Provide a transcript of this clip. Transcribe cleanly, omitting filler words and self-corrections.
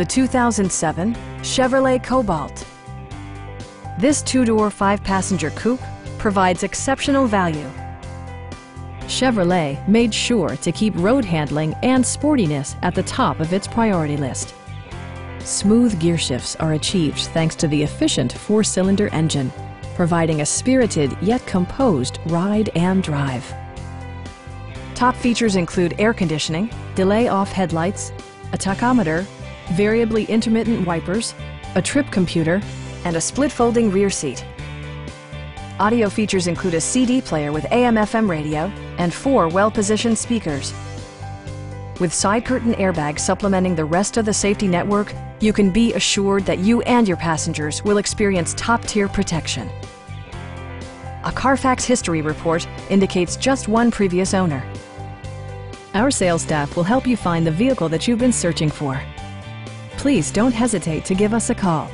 the 2007 Chevrolet Cobalt. This two-door, five-passenger coupe provides exceptional value. Chevrolet made sure to keep road handling and sportiness at the top of its priority list. Smooth gear shifts are achieved thanks to the efficient four-cylinder engine, providing a spirited yet composed ride and drive. Top features include air conditioning, delay-off headlights, a tachometer, variably intermittent wipers, a trip computer, and a split-folding rear seat. Audio features include a CD player with AM/FM radio and 4 well-positioned speakers. With side curtain airbags supplementing the rest of the safety network, you can be assured that you and your passengers will experience top-tier protection. A Carfax history report indicates just one previous owner. Our sales staff will help you find the vehicle that you've been searching for. Please don't hesitate to give us a call.